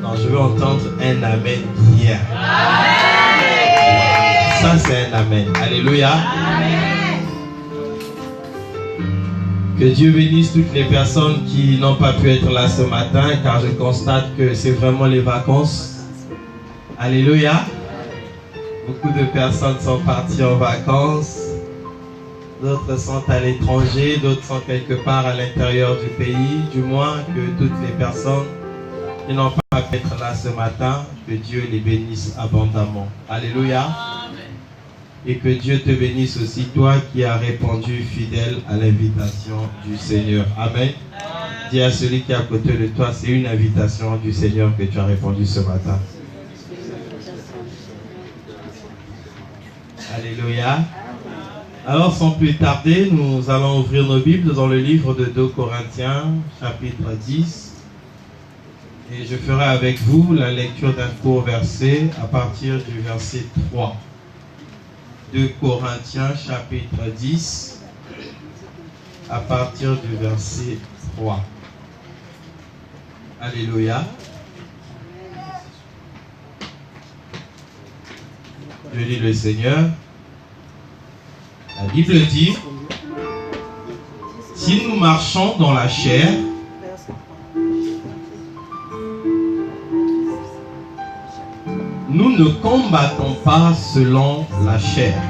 Non, je veux entendre un amen hier. Ça, c'est un amen. Alléluia. Que Dieu bénisse toutes les personnes qui n'ont pas pu être là ce matin, car je constate que c'est vraiment les vacances. Alléluia. Beaucoup de personnes sont parties en vacances. D'autres sont à l'étranger, d'autres sont quelque part à l'intérieur du pays. Du moins que toutes les personnes qui n'ont pas pu être là ce matin, que Dieu les bénisse abondamment. Alléluia. Et que Dieu te bénisse aussi, toi qui as répondu fidèle à l'invitation du Seigneur. Amen. Dis à celui qui est à côté de toi, c'est une invitation du Seigneur que tu as répondu ce matin. Alléluia. Alors, sans plus tarder, nous allons ouvrir nos Bibles dans le livre de 2 Corinthiens, chapitre 10. Et je ferai avec vous la lecture d'un court verset à partir du verset 3. 2 Corinthiens chapitre 10 à partir du verset 3. Alléluia. Je lis le Seigneur. La Bible dit: si nous marchons dans la chair, nous ne combattons pas selon la chair.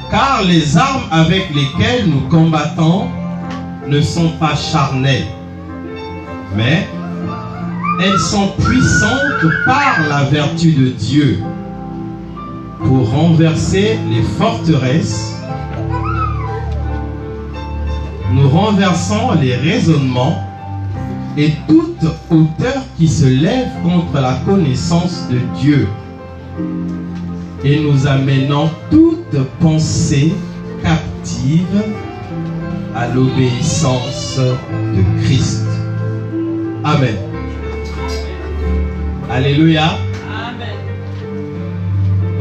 Car les armes avec lesquelles nous combattons ne sont pas charnelles, mais elles sont puissantes par la vertu de Dieu pour renverser les forteresses. Nous renversons les raisonnements et toute hauteur qui se lève contre la connaissance de Dieu. Et nous amenons toute pensée captive à l'obéissance de Christ. Amen. Alléluia. Amen.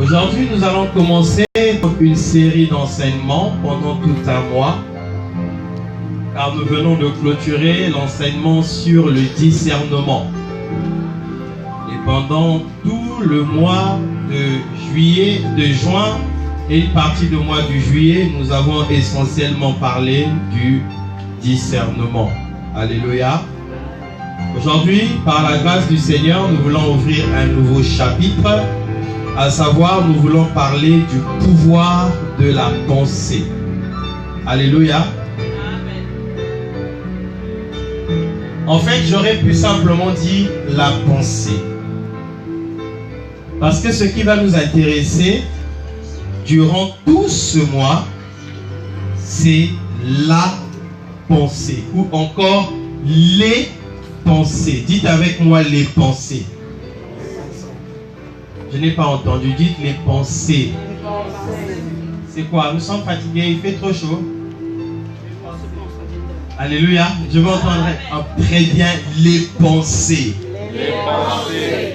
Aujourd'hui, nous allons commencer une série d'enseignements pendant tout un mois. Car nous venons de clôturer l'enseignement sur le discernement. Et pendant tout le mois de juin et une partie du mois de juillet, nous avons essentiellement parlé du discernement. Alléluia. Aujourd'hui, par la grâce du Seigneur, nous voulons ouvrir un nouveau chapitre, à savoir, nous voulons parler du pouvoir de la pensée. Alléluia. En fait, j'aurais pu simplement dire la pensée. Parce que ce qui va nous intéresser durant tout ce mois, c'est la pensée. Ou encore les pensées. Dites avec moi les pensées. Je n'ai pas entendu. Dites les pensées. C'est quoi? Nous sommes fatigués, il fait trop chaud. Alléluia. Je veux entendre très bien les pensées. Les pensées.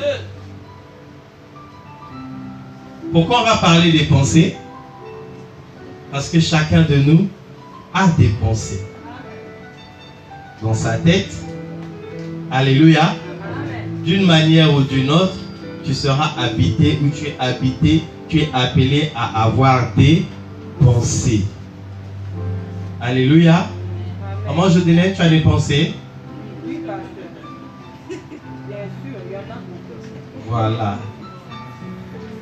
Pourquoi on va parler des pensées? Parce que chacun de nous a des pensées dans sa tête. Alléluia. D'une manière ou d'une autre, tu seras habité ou tu es habité, tu es appelé à avoir des pensées. Alléluia. Comment je dirais, tu as des pensées? Oui, pasteur. Bien sûr, il y en a beaucoup. Voilà.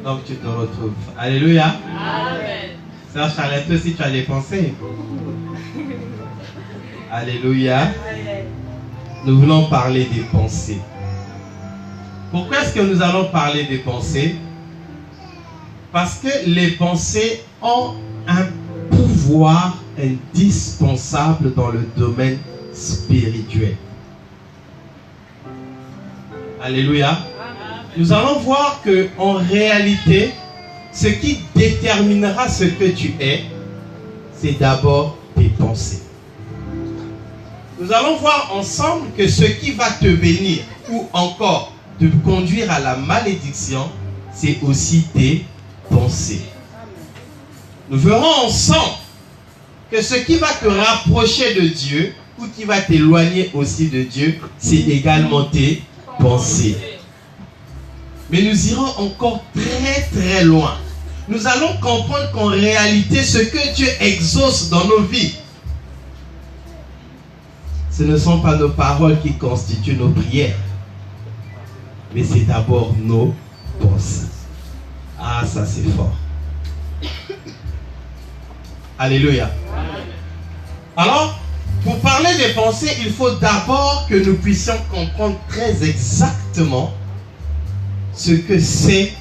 Donc tu te retrouves. Alléluia. Amen. Sœur Charlotte, toi aussi tu as des pensées. Alléluia. Nous voulons parler des pensées. Pourquoi est-ce que nous allons parler des pensées? Parce que les pensées ont un pouvoir indispensable dans le domaine spirituel. Alléluia. Nous allons voir que en réalité, ce qui déterminera ce que tu es, c'est d'abord tes pensées. Nous allons voir ensemble que ce qui va te bénir ou encore te conduire à la malédiction, c'est aussi tes pensées. Nous verrons ensemble que ce qui va te rapprocher de Dieu ou qui va t'éloigner aussi de Dieu, c'est également tes pensées. Mais nous irons encore très très loin. Nous allons comprendre qu'en réalité, ce que Dieu exauce dans nos vies, ce ne sont pas nos paroles qui constituent nos prières, mais c'est d'abord nos pensées. Ah, ça c'est fort. Alléluia. Alors, pour parler des pensées, il faut d'abord que nous puissions comprendre très exactement ce que c'est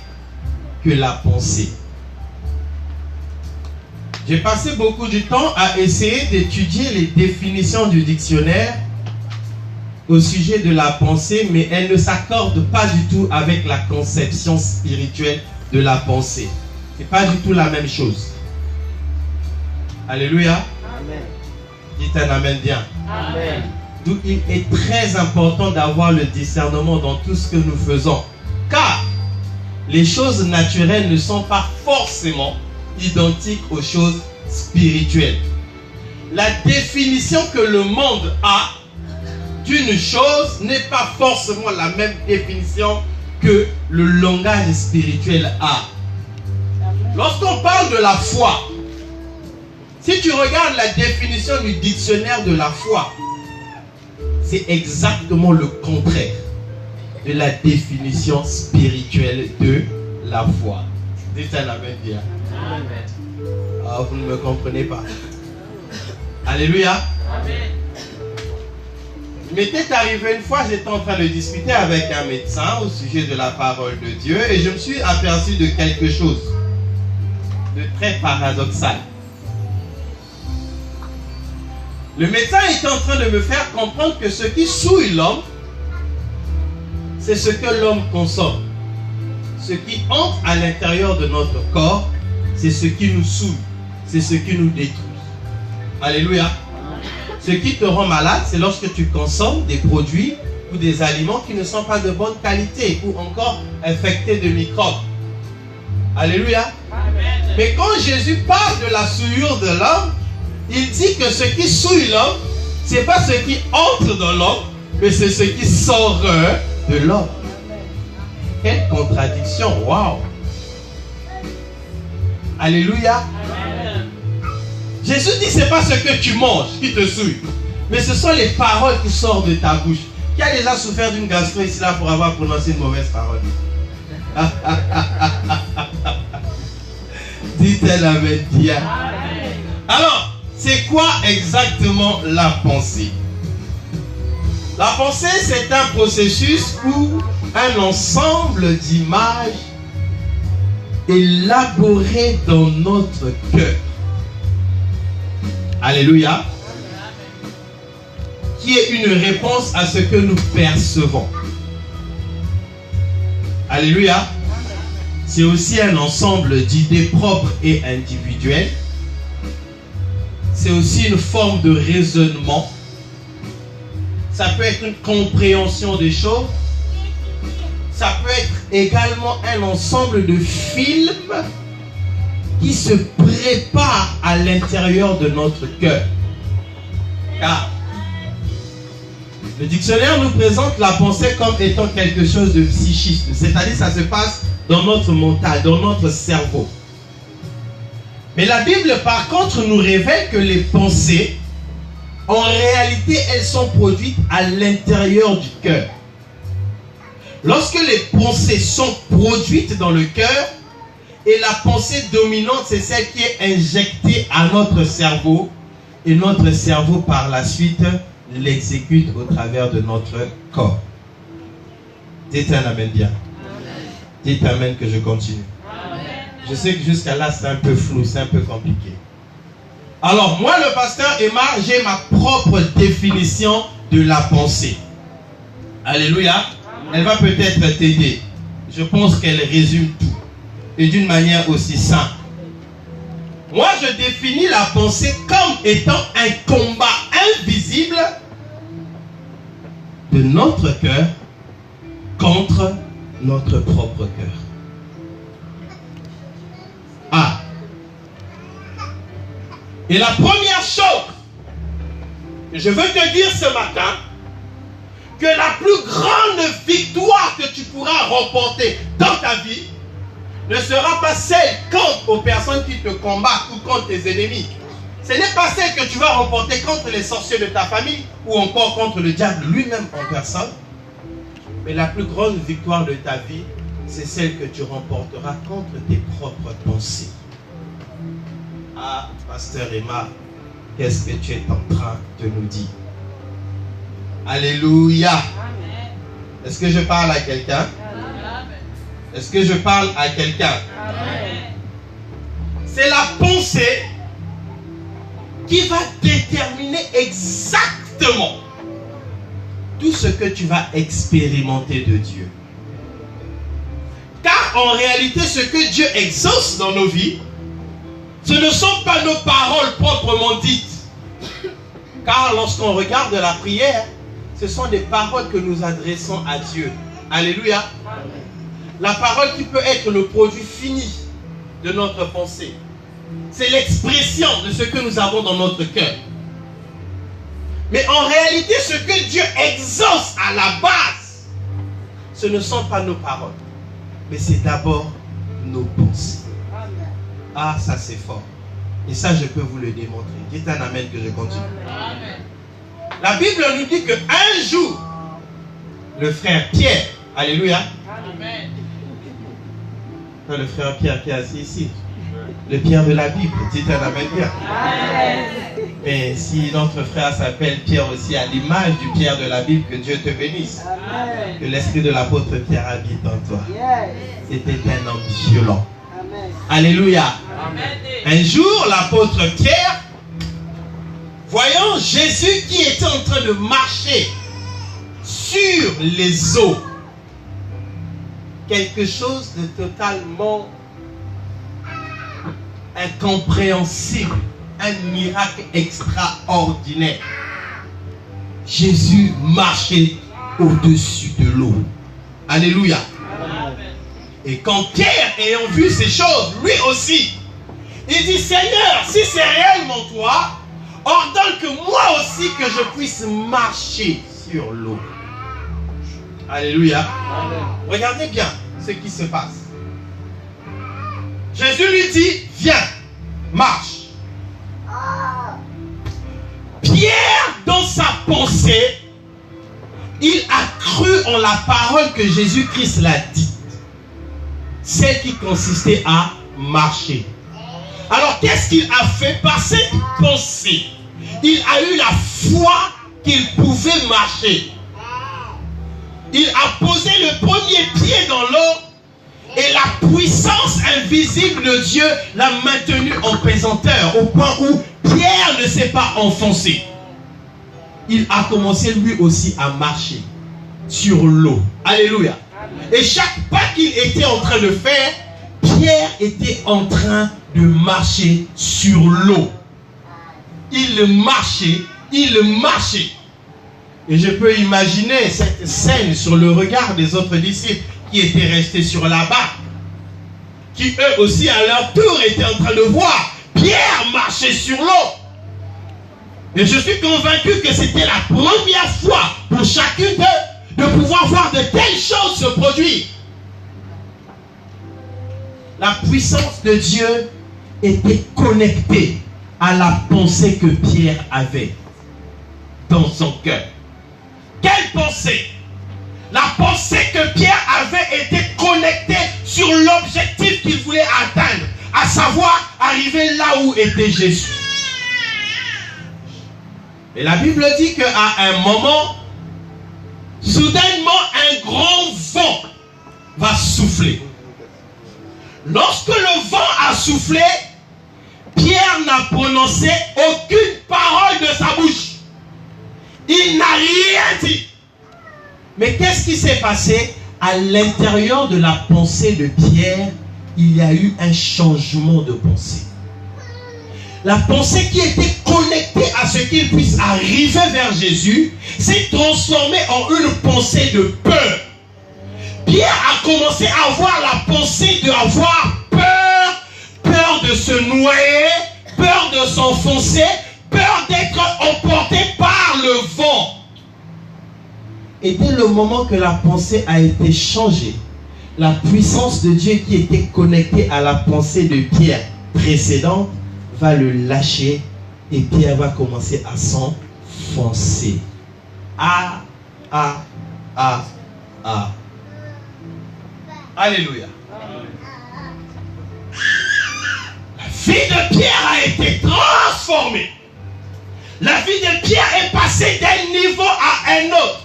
que la pensée. J'ai passé beaucoup de temps à essayer d'étudier les définitions du dictionnaire au sujet de la pensée, mais elles ne s'accordent pas du tout avec la conception spirituelle de la pensée. Ce n'est pas du tout la même chose. Alléluia. Amen. Dites un amen bien. Amen. D'où il est très important d'avoir le discernement dans tout ce que nous faisons. Car les choses naturelles ne sont pas forcément identiques aux choses spirituelles. La définition que le monde a d'une chose n'est pas forcément la même définition que le langage spirituel a. Lorsqu'on parle de la foi, si tu regardes la définition du dictionnaire de la foi, c'est exactement le contraire de la définition spirituelle de la foi. Dites un amen bien. Ah, vous ne me comprenez pas. Alléluia. Amen. Il m'était arrivé une fois, j'étais en train de discuter avec un médecin au sujet de la parole de Dieu et je me suis aperçu de quelque chose de très paradoxal. Le médecin était en train de me faire comprendre que ce qui souille l'homme, c'est ce que l'homme consomme. Ce qui entre à l'intérieur de notre corps, c'est ce qui nous souille, c'est ce qui nous détruit. Alléluia. Ce qui te rend malade, c'est lorsque tu consommes des produits ou des aliments qui ne sont pas de bonne qualité ou encore infectés de microbes. Alléluia. Amen. Mais quand Jésus parle de la souillure de l'homme, il dit que ce qui souille l'homme, ce n'est pas ce qui entre dans l'homme, mais c'est ce qui sort de l'homme. Quelle contradiction, waouh! Alléluia. Amen. Jésus dit, ce n'est pas ce que tu manges qui te souille, mais ce sont les paroles qui sortent de ta bouche. Qui a déjà souffert d'une gastro ici là pour avoir prononcé une mauvaise parole? Dites-elle avec bien. Alors, c'est quoi exactement la pensée? La pensée, c'est un processus où un ensemble d'images élaborées dans notre cœur. Alléluia. Qui est une réponse à ce que nous percevons. Alléluia. C'est aussi un ensemble d'idées propres et individuelles. C'est aussi une forme de raisonnement. Ça peut être une compréhension des choses. Ça peut être également un ensemble de films qui se préparent à l'intérieur de notre cœur. Car le dictionnaire nous présente la pensée comme étant quelque chose de psychique. C'est-à-dire ça se passe dans notre mental, dans notre cerveau. Mais la Bible, par contre, nous révèle que les pensées, en réalité, elles sont produites à l'intérieur du cœur. Lorsque les pensées sont produites dans le cœur, et la pensée dominante, c'est celle qui est injectée à notre cerveau, et notre cerveau, par la suite, l'exécute au travers de notre corps. Dites un amen bien. Dites amen que je continue. Je sais que jusqu'à là, c'est un peu flou, c'est un peu compliqué. Alors, moi, le pasteur Emma, j'ai ma propre définition de la pensée. Alléluia. Elle va peut-être t'aider. Je pense qu'elle résume tout. Et d'une manière aussi simple. Moi, je définis la pensée comme étant un combat invisible de notre cœur contre notre propre cœur. Ah. Et la première chose Je veux te dire ce matin que la plus grande victoire que tu pourras remporter dans ta vie ne sera pas celle contre aux personnes qui te combattent ou contre tes ennemis. Ce n'est pas celle que tu vas remporter contre les sorciers de ta famille ou encore contre le diable lui-même en personne. Mais la plus grande victoire de ta vie, c'est celle que tu remporteras contre tes propres pensées. Ah, Pasteur Emma, qu'est-ce que tu es en train de nous dire? Alléluia. Est-ce que je parle à quelqu'un? Est-ce que je parle à quelqu'un? C'est la pensée qui va déterminer exactement tout ce que tu vas expérimenter de Dieu. Car en réalité, ce que Dieu exauce dans nos vies, ce ne sont pas nos paroles proprement dites. Car lorsqu'on regarde la prière, ce sont des paroles que nous adressons à Dieu. Alléluia. La parole qui peut être le produit fini de notre pensée. C'est l'expression de ce que nous avons dans notre cœur. Mais en réalité, ce que Dieu exauce à la base, ce ne sont pas nos paroles, mais c'est d'abord nos pensées. Ah, ça c'est fort. Et ça, je peux vous le démontrer. Dites un amen que je continue. Amen. La Bible nous dit qu'un jour, le frère Pierre, alléluia. Amen. Le frère Pierre qui est assis ici, le Pierre de la Bible, dites un amen bien. Amen. Mais si notre frère s'appelle Pierre aussi, à l'image du Pierre de la Bible, que Dieu te bénisse. Amen. Que l'esprit de l'apôtre Pierre habite en toi. C'était un homme violent. Amen. Alléluia. Amen. Un jour, l'apôtre Pierre, voyant Jésus qui était en train de marcher sur les eaux, quelque chose de totalement incompréhensible, un miracle extraordinaire. Jésus marchait au-dessus de l'eau. Alléluia. Amen. Et quand Pierre, ayant vu ces choses, lui aussi, il dit, Seigneur, si c'est réellement toi, ordonne que moi aussi que je puisse marcher sur l'eau. Alléluia. Amen. Regardez bien ce qui se passe. Jésus lui dit, viens, marche. Pierre, dans sa pensée, il a cru en la parole que Jésus-Christ l'a dite. Celle qui consistait à marcher. Alors, qu'est-ce qu'il a fait par cette pensée? Il a eu la foi qu'il pouvait marcher. Il a posé le premier pied dans l'eau et la puissance invisible de Dieu l'a maintenu en pesanteur au point où Pierre ne s'est pas enfoncé. Il a commencé lui aussi à marcher sur l'eau. Alléluia. Et chaque pas qu'il était en train de faire, Pierre était en train de marcher sur l'eau. Il marchait, il marchait. Et je peux imaginer cette scène sur le regard des autres disciples qui étaient restés sur la barque, qui eux aussi à leur tour étaient en train de voir Pierre marcher sur l'eau. Et je suis convaincu que c'était la première fois pour chacun d'eux de pouvoir voir de telles choses se produire. La puissance de Dieu était connectée à la pensée que Pierre avait dans son cœur. Quelle pensée? La pensée que Pierre avait été connectée sur l'objectif qu'il voulait atteindre, à savoir arriver là où était Jésus. Et la Bible dit qu'à un moment, soudainement, un grand vent va souffler. Lorsque le vent a soufflé, Pierre n'a prononcé aucune parole de sa bouche. Il n'a rien dit. Mais qu'est-ce qui s'est passé? À l'intérieur de la pensée de Pierre, il y a eu un changement de pensée. La pensée qui était connectée à ce qu'il puisse arriver vers Jésus s'est transformée en une pensée de peur. Pierre a commencé à avoir la pensée d'avoir peur, peur de se noyer, peur de s'enfoncer, peur d'être emporté par le vent. Et dès le moment que la pensée a été changée, la puissance de Dieu qui était connectée à la pensée de Pierre précédente va le lâcher et Pierre va commencer à s'enfoncer. Alléluia. La vie de Pierre a été transformée. La vie de Pierre est passée d'un niveau à un autre.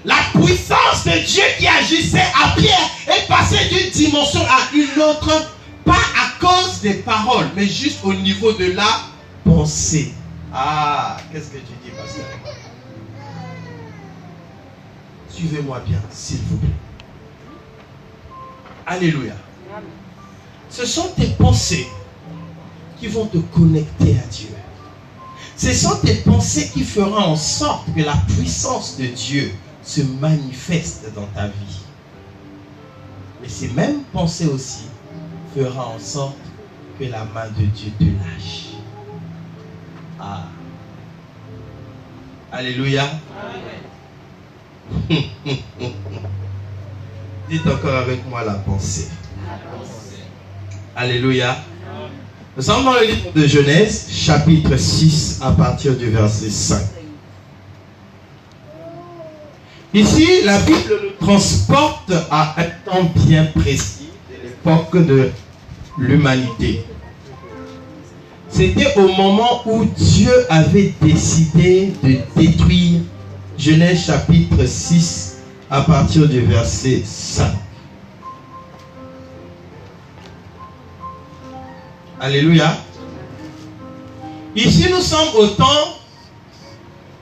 La puissance de Dieu qui agissait à Pierre est passée d'une dimension à une autre, pas à cause des paroles, mais juste au niveau de la pensée. Qu'est-ce que tu dis, pasteur? Suivez-moi bien, s'il vous plaît. Alléluia. Ce sont tes pensées qui vont te connecter à Dieu. Ce sont tes pensées qui feront en sorte que la puissance de Dieu se manifeste dans ta vie. Mais ces mêmes pensées aussi feront en sorte que la main de Dieu te lâche. Alléluia. Dites encore avec moi la pensée. Alléluia. Nous sommes dans le livre de Genèse, chapitre 6, à partir du verset 5. Ici, la Bible nous transporte à un temps bien précis de l'époque de l'humanité. C'était au moment où Dieu avait décidé de détruire, Genèse chapitre 6, à partir du verset 5. Alléluia. Ici, nous sommes au temps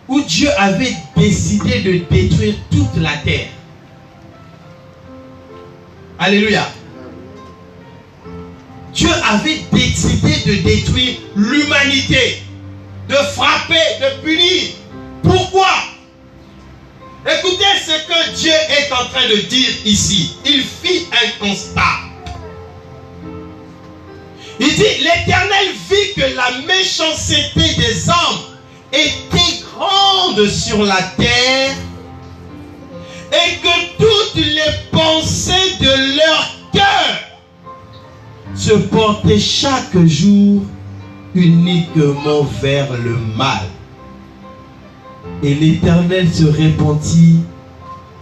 où Dieu avait décidé de détruire toute la terre. Alléluia. Dieu avait décidé de détruire l'humanité, de frapper, de punir. Pourquoi? Écoutez ce que Dieu est en train de dire ici. Il fit un constat. Il dit, l'Éternel vit que la méchanceté des hommes était grande sur la terre et que toutes les pensées de leur cœur se portaient chaque jour uniquement vers le mal. Et l'Éternel se repentit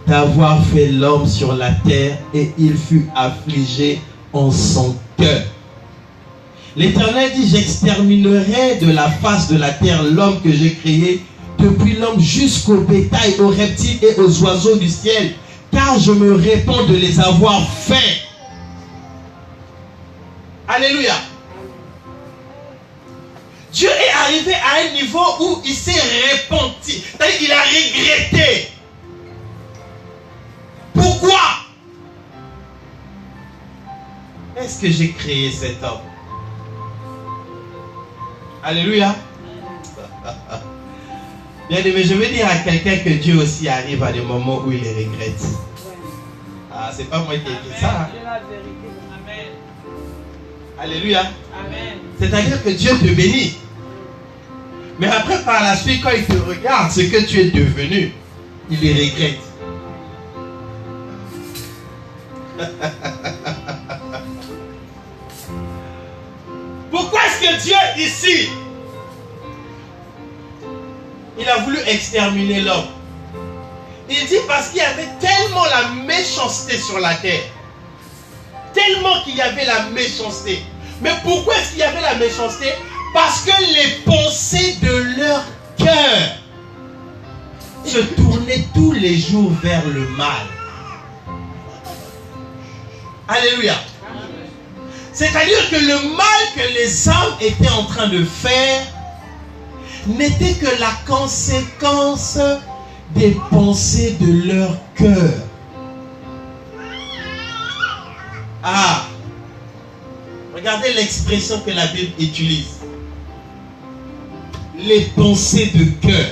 d'avoir fait l'homme sur la terre et il fut affligé en son cœur. L'Éternel dit, j'exterminerai de la face de la terre l'homme que j'ai créé, depuis l'homme jusqu'au bétail, aux reptiles et aux oiseaux du ciel, car je me répands de les avoir faits. Alléluia. Dieu est arrivé à un niveau où il s'est repenti. C'est-à-dire qu'il a regretté. Pourquoi? Est-ce que j'ai créé cet homme? Alléluia. Bien aimé, je veux dire à quelqu'un que Dieu aussi arrive à des moments où il les regrette. C'est pas moi qui ai dit ça. Amen. Alléluia. Amen. C'est-à-dire que Dieu te bénit. Mais après, par la suite, quand il te regarde, ce que tu es devenu, il les regrette. Pourquoi est-ce que Dieu, ici, il a voulu exterminer l'homme? Il dit parce qu'il y avait tellement la méchanceté sur la terre. Tellement qu'il y avait la méchanceté. Mais pourquoi est-ce qu'il y avait la méchanceté? Parce que les pensées de leur cœur se tournaient tous les jours vers le mal. Alléluia. C'est-à-dire que le mal que les hommes étaient en train de faire n'était que la conséquence des pensées de leur cœur. Regardez l'expression que la Bible utilise. Les pensées de cœur.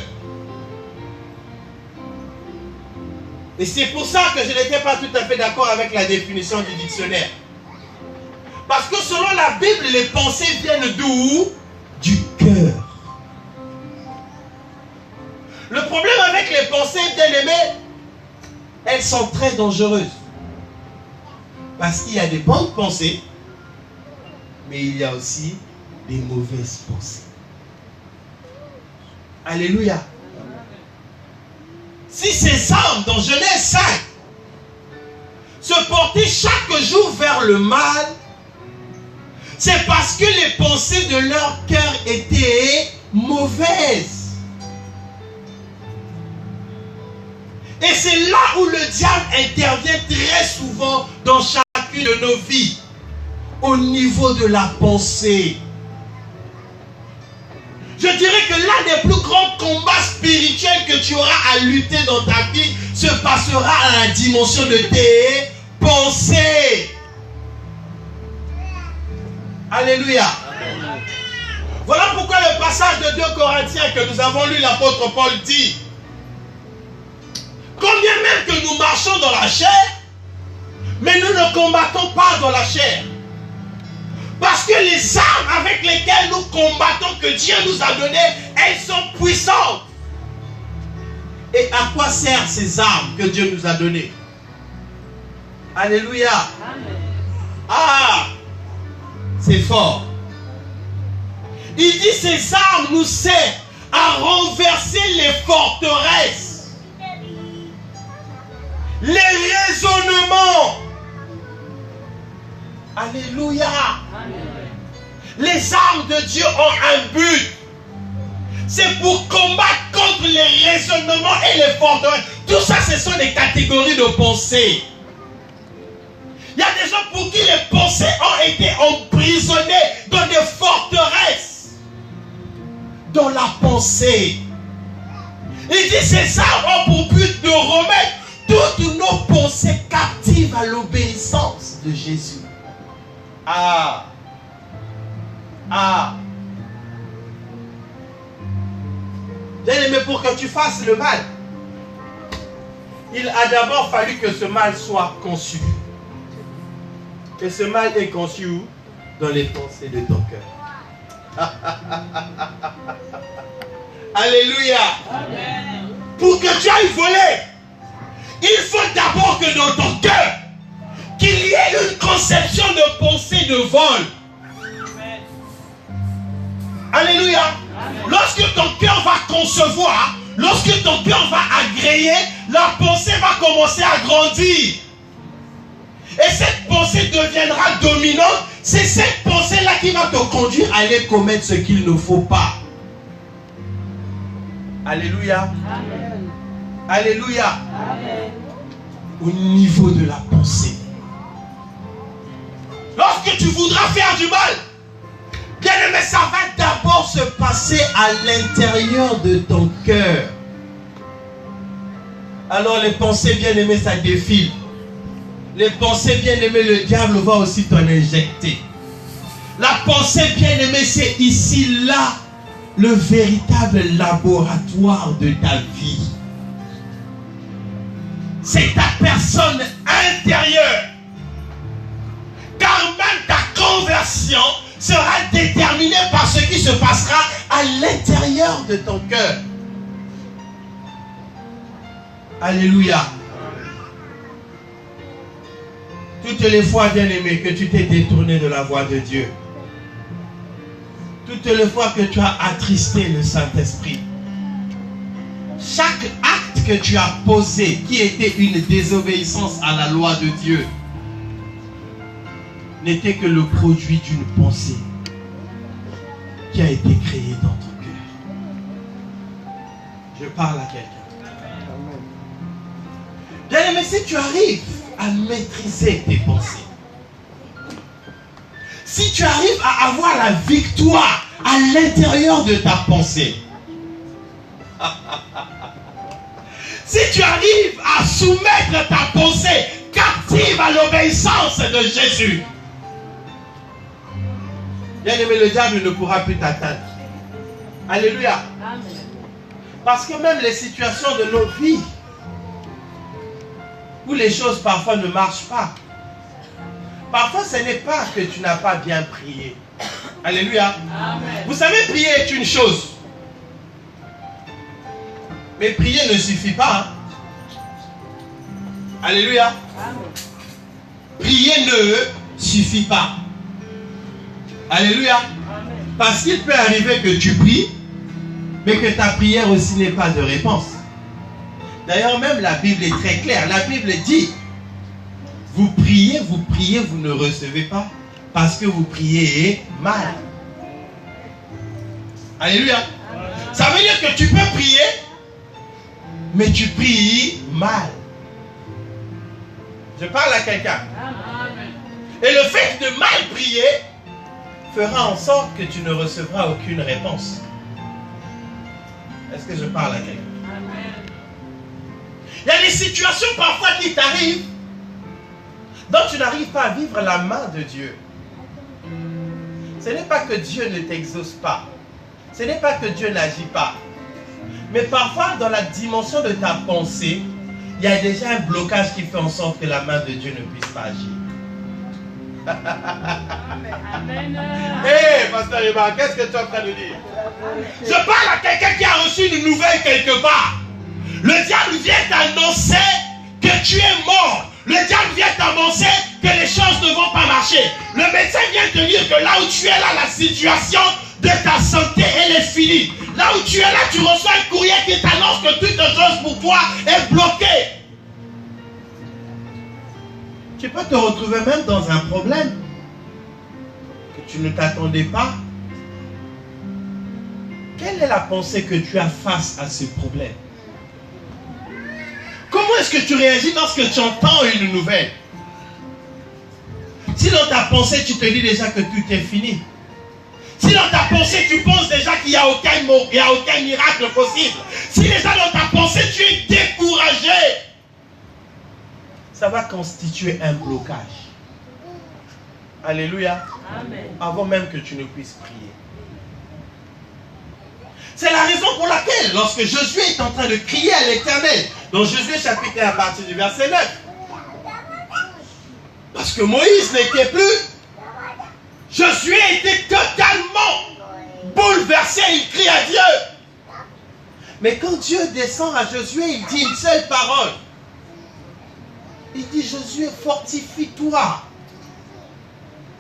Et c'est pour ça que je n'étais pas tout à fait d'accord avec la définition du dictionnaire. Parce que selon la Bible, les pensées viennent d'où? Du cœur. pensées, bien-aimés, elles sont très dangereuses. Parce qu'il y a des bonnes pensées, mais il y a aussi des mauvaises pensées. Alléluia. Si ces âmes dans Genèse 5 se portaient chaque jour vers le mal, c'est parce que les pensées de leur cœur étaient mauvaises. Et c'est là où le diable intervient très souvent dans chacune de nos vies, au niveau de la pensée. Je dirais que l'un des plus grands combats spirituels que tu auras à lutter dans ta vie se passera à la dimension de tes pensées. Alléluia. Voilà pourquoi le passage de 2 Corinthiens que nous avons lu, l'apôtre Paul dit: combien même que nous marchons dans la chair, mais nous ne combattons pas dans la chair. Parce que les armes avec lesquelles nous combattons, que Dieu nous a données, elles sont puissantes. Et à quoi servent ces armes que Dieu nous a données? Alléluia. Amen. Ah, c'est fort. Il dit ces armes nous servent à renverser les forteresses, les raisonnements. Alléluia. Amen. Les armes de Dieu ont un but. C'est pour combattre contre les raisonnements et les forteresses. Tout ça, ce sont des catégories de pensées. Il y a des gens pour qui les pensées ont été emprisonnées dans des forteresses, dans la pensée. Il dit ces armes ont pour but de remettre toutes nos pensées captives à l'obéissance de Jésus. Ah. Ah. Bien-aimé, pour que tu fasses le mal, il a d'abord fallu que ce mal soit conçu. Et ce mal est conçu où? Dans les pensées de ton cœur. Alléluia. Amen. Pour que tu ailles voler, il faut d'abord que dans ton cœur, qu'il y ait une conception de pensée de vol. Amen. Alléluia. Amen. Lorsque ton cœur va concevoir, lorsque ton cœur va agréer, la pensée va commencer à grandir. Et cette pensée deviendra dominante. C'est cette pensée-là qui va te conduire à aller commettre ce qu'il ne faut pas. Alléluia. Amen. Alléluia. Amen. Au niveau de la pensée. Lorsque tu voudras faire du mal, bien aimé, ça va d'abord se passer à l'intérieur de ton cœur. Alors les pensées, bien aimées, ça défile. Les pensées, bien aimées, le diable va aussi t'en injecter. La pensée, bien aimée, c'est ici, là, le véritable laboratoire de ta vie. C'est ta personne intérieure. Car même ta conversion sera déterminée par ce qui se passera à l'intérieur de ton cœur. Alléluia. Toutes les fois, bien-aimé, que tu t'es détourné de la voie de Dieu, toutes les fois que tu as attristé le Saint-Esprit, chaque acte que tu as posé qui était une désobéissance à la loi de Dieu n'était que le produit d'une pensée qui a été créée dans ton cœur. Je parle à quelqu'un. Bien-aimé, si tu arrives à maîtriser tes pensées, si tu arrives à avoir la victoire à l'intérieur de ta pensée, si tu arrives à soumettre ta pensée captive à l'obéissance de Jésus, bien aimé, le diable ne pourra plus t'atteindre. Alléluia. Amen. Parce que même les situations de nos vies, où les choses parfois ne marchent pas, parfois ce n'est pas que tu n'as pas bien prié. Alléluia. Amen. Vous savez, prier est une chose. Mais prier ne suffit pas. Hein. Alléluia. Prier ne suffit pas. Alléluia. Parce qu'il peut arriver que tu pries, mais que ta prière aussi n'est pas de réponse. D'ailleurs, même la Bible est très claire. La Bible dit, vous priez, vous ne recevez pas, parce que vous priez mal. Alléluia. Ça veut dire que tu peux prier, mais tu pries mal. Je parle à quelqu'un. Et le fait de mal prier fera en sorte que tu ne recevras aucune réponse. Est-ce que je parle à quelqu'un? Il y a des situations parfois qui t'arrivent dont tu n'arrives pas à vivre la main de Dieu. Ce n'est pas que Dieu ne t'exauce pas. Ce n'est pas que Dieu n'agit pas. Mais parfois, dans la dimension de ta pensée, il y a déjà un blocage qui fait en sorte que la main de Dieu ne puisse pas agir. Hé, pasteur Eva, qu'est-ce que tu es en train de dire? Je parle à quelqu'un qui a reçu une nouvelle quelque part. Le diable vient t'annoncer que tu es mort. Le diable vient t'annoncer que les choses ne vont pas marcher. Le médecin vient te dire que là où tu es là, la situation de ta santé, elle est finie. Là où tu es là, tu reçois un courrier qui t'annonce que toute chose pour toi est bloquée. Tu peux te retrouver même dans un problème que tu ne t'attendais pas. Quelle est la pensée que tu as face à ce problème? Comment est-ce que tu réagis lorsque tu entends une nouvelle? Si dans ta pensée, tu te dis déjà que tout est fini. Si dans ta pensée, tu penses déjà qu'il n'y a aucun miracle possible. Si déjà dans ta pensée, tu es découragé, ça va constituer un blocage. Alléluia. Amen. Avant même que tu ne puisses prier. C'est la raison pour laquelle, lorsque Josué est en train de crier à l'Éternel, dans Josué chapitre 1 à partir du verset 9, parce que Moïse n'était plus, Josué était totalement bouleversé, il crie à Dieu. Mais quand Dieu descend à Josué, il dit une seule parole. Il dit, Josué, fortifie-toi.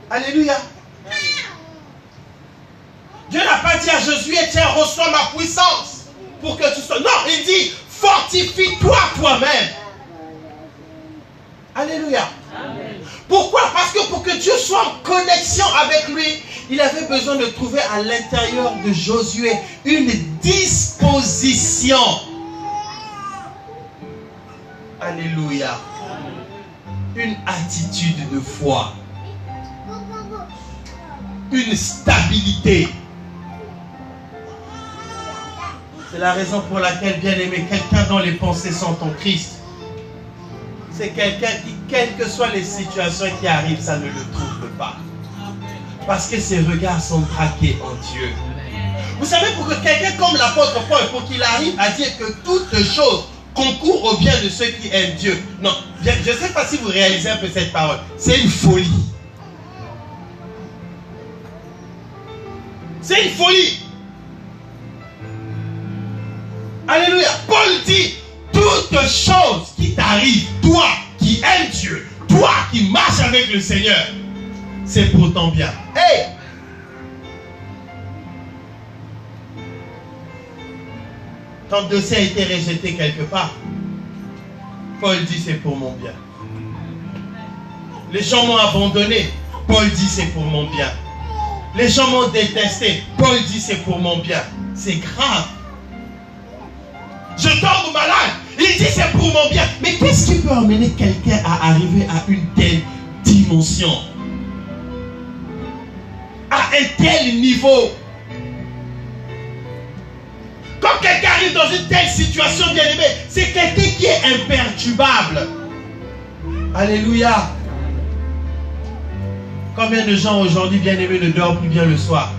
Alléluia. Dieu n'a pas dit à Josué, tiens, reçois ma puissance pour que tu sois... Non, il dit, fortifie-toi toi-même. Alléluia. Amen. Pourquoi? Parce que pour que Dieu soit en connexion avec lui, il avait besoin de trouver à l'intérieur de Josué une disposition. Alléluia. Une attitude de foi. Une stabilité. C'est la raison pour laquelle, bien aimé, quelqu'un dont les pensées sont en Christ, c'est quelqu'un qui, quelles que soient les situations qui arrivent, ça ne le trouble pas. Parce que ses regards sont braqués en Dieu. Vous savez, pour que quelqu'un comme l'apôtre Paul, pour qu'il arrive à dire que toutes choses concourent au bien de ceux qui aiment Dieu. Non, je ne sais pas si vous réalisez un peu cette parole. C'est une folie. C'est une folie. Alléluia. Paul dit, toutes choses qui t'arrivent, toi qui aimes Dieu, toi qui marches avec le Seigneur, c'est pour ton bien. Hey! Ton dossier a été rejeté quelque part, Paul dit c'est pour mon bien. Les gens m'ont abandonné, Paul dit c'est pour mon bien. Les gens m'ont détesté, Paul dit c'est pour mon bien. C'est grave. Je tombe malade, il dit c'est pour mon bien. Mais qu'est-ce qui peut amener quelqu'un à arriver à une telle dimension, à un tel niveau? Quand quelqu'un arrive dans une telle situation, bien aimé, c'est quelqu'un qui est imperturbable. Alléluia. Combien de gens aujourd'hui, bien aimés, ne dorment plus bien le soir?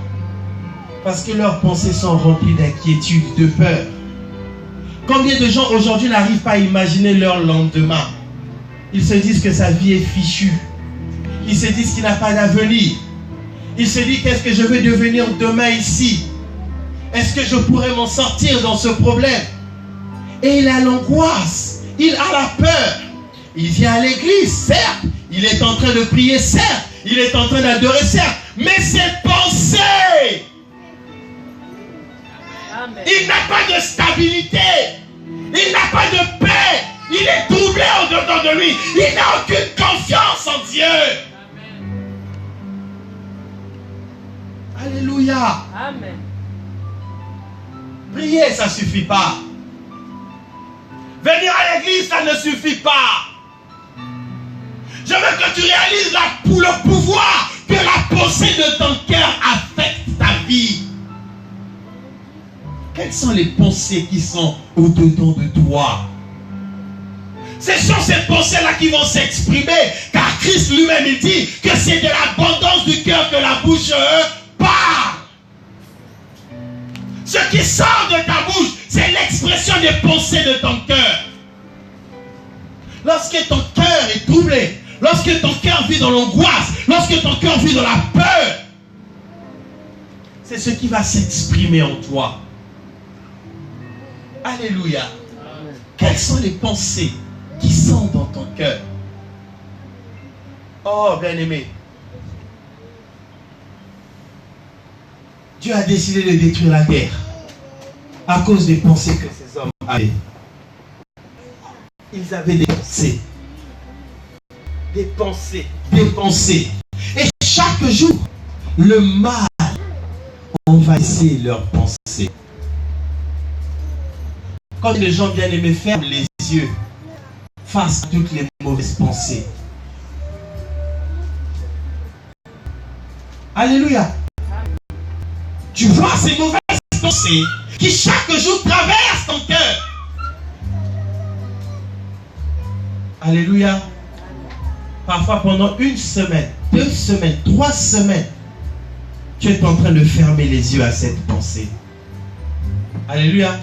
Parce que leurs pensées sont remplies d'inquiétude, de peur. Combien de gens aujourd'hui n'arrivent pas à imaginer leur lendemain? Ils se disent que sa vie est fichue. Ils se disent qu'il n'a pas d'avenir. Ils se disent, qu'est-ce que je vais devenir demain ici? Est-ce que je pourrais m'en sortir dans ce problème? Et il a l'angoisse, il a la peur. Il vient à l'église, certes. Il est en train de prier, certes. Il est en train d'adorer, certes. Mais ses pensées, il n'a pas de stabilité. Il n'a pas de paix. Il est troublé au-dedans de lui. Il n'a aucune confiance en Dieu. Alléluia. Amen. Prier, ça ne suffit pas. Venir à l'église, ça ne suffit pas. Je veux que tu réalises le pouvoir que la pensée de ton cœur affecte ta vie. Quelles sont les pensées qui sont au-dedans de toi? Ce sont ces pensées-là qui vont s'exprimer, car Christ lui-même, il dit que c'est de l'abondance du cœur que la bouche parle. Ce qui sort de ta bouche, c'est l'expression des pensées de ton cœur. Lorsque ton cœur est troublé, lorsque ton cœur vit dans l'angoisse, lorsque ton cœur vit dans la peur, c'est ce qui va s'exprimer en toi. Alléluia. Amen. Quelles sont les pensées qui sont dans ton cœur? Oh, bien-aimé, Dieu a décidé de détruire la terre à cause des pensées que ces hommes avaient. Ils avaient des pensées. Des pensées. Des pensées. Et chaque jour, le mal envahissait leurs pensées. Quand les gens bien-aimés ferment les yeux face à toutes les mauvaises pensées. Alléluia. Tu vois ces mauvaises pensées qui chaque jour traversent ton cœur. Alléluia. Parfois pendant 1 semaine, 2 semaines, 3 semaines, tu es en train de fermer les yeux à cette pensée. Alléluia.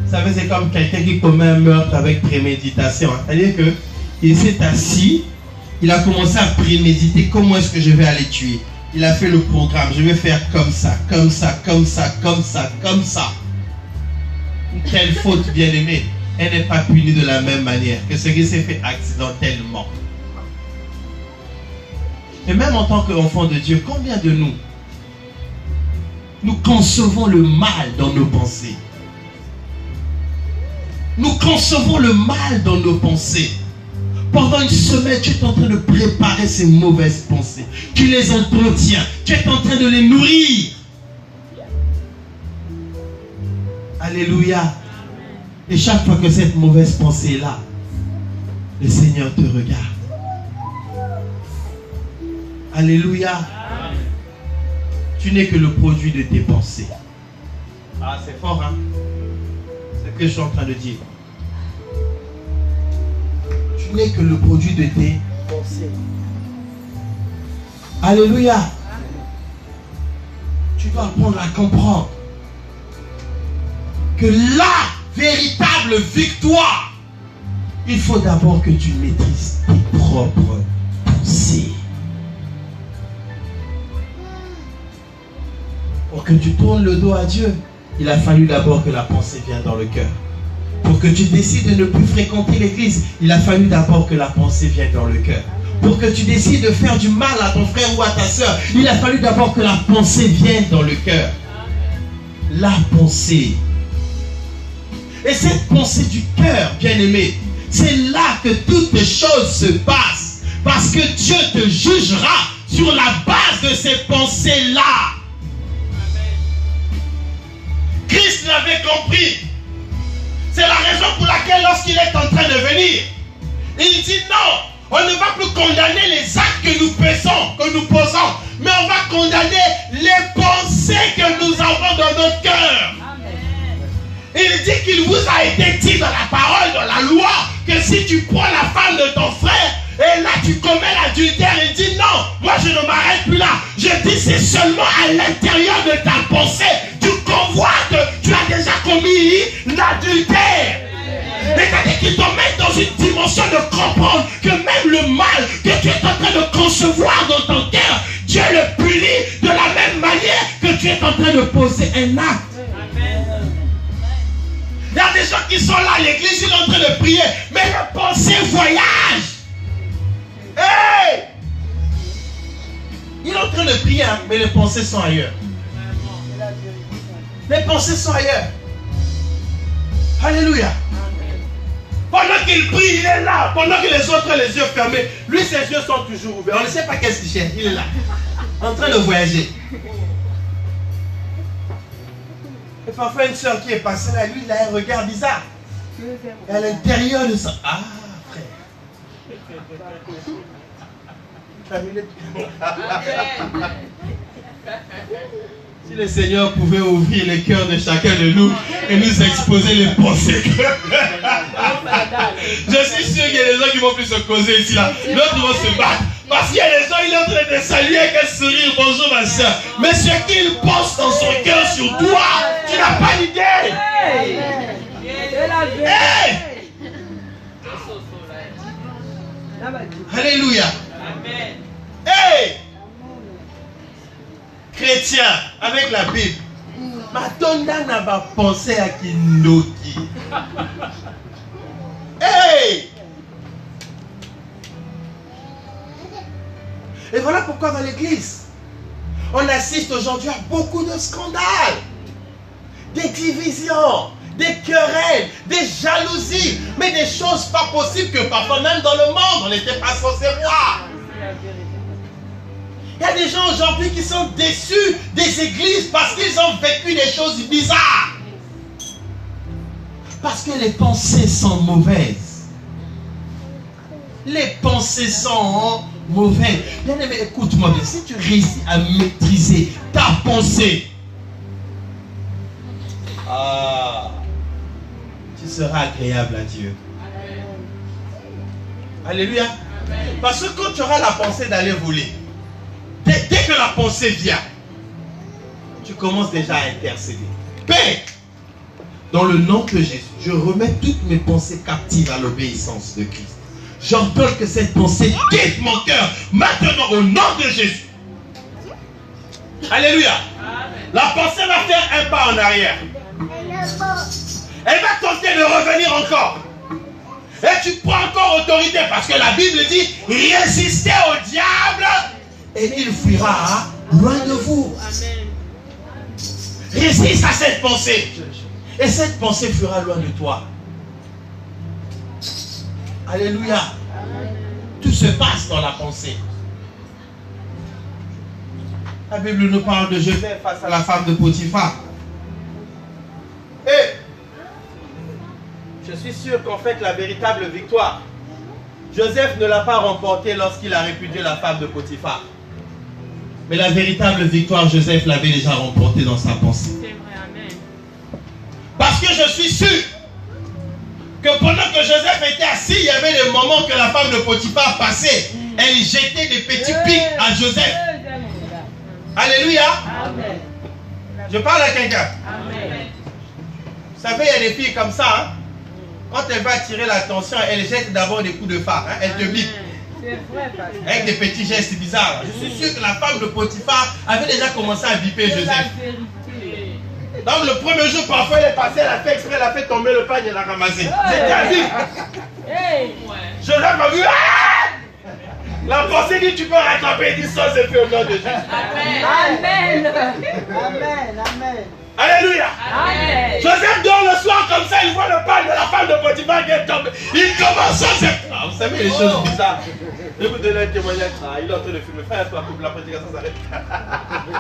Vous savez, c'est comme quelqu'un qui commet un meurtre avec préméditation. C'est-à-dire qu'il s'est assis, il a commencé à préméditer comment est-ce que je vais aller tuer. Il a fait le programme, je vais faire comme ça, comme ça, comme ça, comme ça, comme ça. Une telle faute, bien-aimée, elle n'est pas punie de la même manière que ce qui s'est fait accidentellement. Et même en tant qu'enfant de Dieu, combien de nous concevons le mal dans nos pensées? Nous concevons le mal dans nos pensées. Pendant 1 semaine, tu es en train de préparer ces mauvaises pensées. Tu les entretiens. Tu es en train de les nourrir. Alléluia. Et chaque fois que cette mauvaise pensée est là, le Seigneur te regarde. Alléluia. Tu n'es que le produit de tes pensées. Ah, c'est fort, hein? C'est ce que je suis en train de dire. Tu n'es que le produit de tes pensées. Alléluia. Tu dois apprendre à comprendre que la véritable victoire, il faut d'abord que tu maîtrises tes propres pensées. Pour que tu tournes le dos à Dieu, il a fallu d'abord que la pensée vienne dans le cœur. Pour que tu décides de ne plus fréquenter l'église, il a fallu d'abord que la pensée vienne dans le cœur. Pour que tu décides de faire du mal à ton frère ou à ta soeur, il a fallu d'abord que la pensée vienne dans le cœur. La pensée. Et cette pensée du cœur, bien-aimé, c'est là que toutes les choses se passent. Parce que Dieu te jugera sur la base de ces pensées-là. Christ l'avait compris. C'est la raison pour laquelle lorsqu'il est en train de venir, il dit non, on ne va plus condamner les actes que nous posons, mais on va condamner les pensées que nous avons dans notre cœur. Il dit qu'il vous a été dit dans la parole, dans la loi, que si tu prends la femme de ton frère, et là tu commets l'adultère, il dit non, moi je ne m'arrête plus là. Je dis c'est seulement à l'intérieur de ta pensée, tu convoites que tu as déjà commis l'adultère. C'est-à-dire qu'il te met dans une dimension de comprendre que même le mal que tu es en train de concevoir dans ton cœur, Dieu le punit de la même manière que tu es en train de poser un acte. Amen. a des gens qui sont là à l'église, ils sont en train de prier, mais les pensées voyagent. Hey! Il est en train de prier, hein, mais les pensées sont ailleurs. Les pensées sont ailleurs. Alléluia. Pendant qu'il prie, il est là. Pendant que les autres ont les yeux fermés, lui, ses yeux sont toujours ouverts. On ne sait pas qu'est-ce qu'il cherche. Il est là, en train de voyager. Et parfois, une soeur qui est passée là, lui, il a un regard bizarre. Et à l'intérieur de ça. Ah, frère. Si le Seigneur pouvait ouvrir les cœurs de chacun de nous et nous exposer les pensées. Je suis sûr qu'il y a des gens qui vont plus se causer ici là. D'autres vont se battre. Parce qu'il y a des gens, il est en train de saluer avec un sourire. Bonjour ma soeur. Mais ce qu'il pense dans son cœur sur toi, tu n'as pas l'idée. Hey! Alléluia. Hey! Chrétien, avec la Bible, Madonna n'a pas pensé à Kindoki. Hey! Et voilà pourquoi dans l'église, on assiste aujourd'hui à beaucoup de scandales, des divisions, des querelles, des jalousies, mais des choses pas possibles que parfois même dans le monde, on n'était pas censé voir. Il y a des gens aujourd'hui qui sont déçus des églises parce qu'ils ont vécu des choses bizarres. Parce que les pensées sont mauvaises. Les pensées sont mauvaises. Bien aimé, écoute-moi bien. Si tu réussis à maîtriser ta pensée, tu seras agréable à Dieu. Alléluia. Parce que quand tu auras la pensée d'aller voler, dès que la pensée vient, tu commences déjà à intercéder. Père, dans le nom de Jésus, je remets toutes mes pensées captives à l'obéissance de Christ. J'ordonne que cette pensée quitte mon cœur maintenant au nom de Jésus. Alléluia. La pensée va faire un pas en arrière. Elle va tenter de revenir encore. Et tu prends encore autorité parce que la Bible dit résistez au diable et il fuira loin de vous. Résiste à cette pensée. Et cette pensée fuira loin de toi. Alléluia. Tout se passe dans la pensée. La Bible nous parle de Joseph face à la femme de Potiphar. Et je suis sûr qu'en fait la véritable victoire, Joseph ne l'a pas remportée lorsqu'il a répudié la femme de Potiphar. Mais la véritable victoire, Joseph l'avait déjà remportée dans sa pensée. C'est vrai, amen. Parce que je suis sûr que pendant que Joseph était assis, il y avait des moments que la femme de Potiphar passait. Elle jetait des petits pics à Joseph. Alléluia. Amen. Je parle à quelqu'un. Vous savez, il y a des filles comme ça. Hein? Quand elle va attirer l'attention, elle jette d'abord des coups de phare. Hein? Elle te bite. Avec des petits gestes bizarres. Je suis sûr que la femme de Potiphar avait déjà commencé à biper Joseph. Donc le premier jour, parfois elle est passée, elle a fait exprès, elle a fait tomber le pain, elle l'a ramassé. C'était à vie. Joseph a vu. La pensée dit tu peux rattraper, il dit ça c'est fait au nom de Jésus. Amen. Amen. Amen. Alléluia. Amen. Joseph dort le soir comme ça, il voit le pain de la femme de Potiphar qui est tombé. Il commence à se... vous savez les choses bizarres. Je vais vous donner un témoignage. Il est en train de fumer. Frère, la prédication s'arrête.